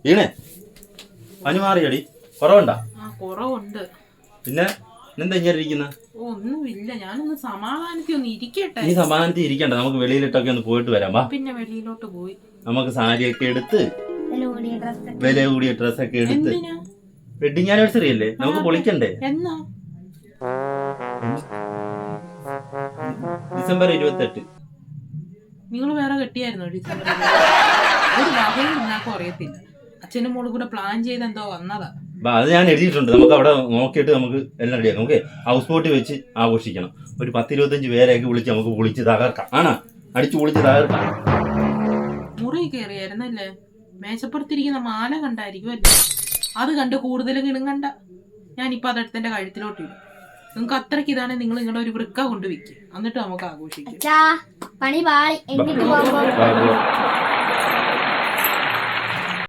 വീണേ പനി മാറിയടി? കുറവുണ്ടാ? കുറവുണ്ട്. പിന്നെ എന്താ ഇങ്ങനെ ഇരിക്കുന്ന? ഒന്നുമില്ല, ഞാനൊന്ന് സമാധാനത്തിൽ ഒന്ന് ഇരിക്കട്ടെ. നീ സമാധാനത്തിൽ ഇരിക്കണ്ട, നമുക്ക് വെളിയിലിട്ടൊക്കെ ഒന്ന് പോയിട്ട് വരാം. വാ. പിന്നെ വെളിയിലോട്ട് പോയി നമുക്ക് സാരിയൊക്കെ എടുത്ത് വില കൂടിയ ഡ്രസ്സൊക്കെ എടുത്ത് വെഡിങ് ആനിവേഴ്സറി അല്ലേ, നമുക്ക് പൊളിക്കണ്ടേ? എന്നാ? ഡിസംബർ 28. നിങ്ങൾ വേറെ കെട്ടിയായിരുന്നോ ഡിസംബർ? ഒരു വകയും ഉണ്ടാക്കും അറിയത്തില്ല. അച്ഛനും മോളും കൂടെ പ്ലാൻ ചെയ്ത് എന്തോ വന്നതാ. അത് ഞാൻ എഴുതിയിട്ടുണ്ട്. നമുക്ക് അവിടെ നോക്കിയിട്ട് നമുക്ക് എല്ലാം റെഡിയാക്കാം. നമുക്ക് ഹൗസ് ബോട്ട് വെച്ച് ആഘോഷിക്കണം. ഒരു 10-25 പേരെയൊക്കെ വിളിച്ച് നമുക്ക് പൊളിച്ച് തകർക്കാം. ആണോ? അടിച്ചു പൊളിച്ച് തകർക്കാം. മുറി കയറിയായിരുന്നല്ലേ? മേശപ്പുറത്തിരിക്കുന്ന മാല കണ്ടായിരിക്കുമല്ലേ? അത് കണ്ട് കൂടുതൽ കിണുങ്ങണ്ട. ഞാനിപ്പോൾ അതെടുത്ത് എൻ്റെ കഴുത്തിലോട്ട് ഇടും. നിങ്ങൾക്ക് അത്രയ്ക്ക് ഇതാണ്, നിങ്ങൾ നിങ്ങളുടെ ഒരു വൃക്ക കൊണ്ട് വെക്കും, എന്നിട്ട് നമുക്ക് ആഘോഷിക്കാം.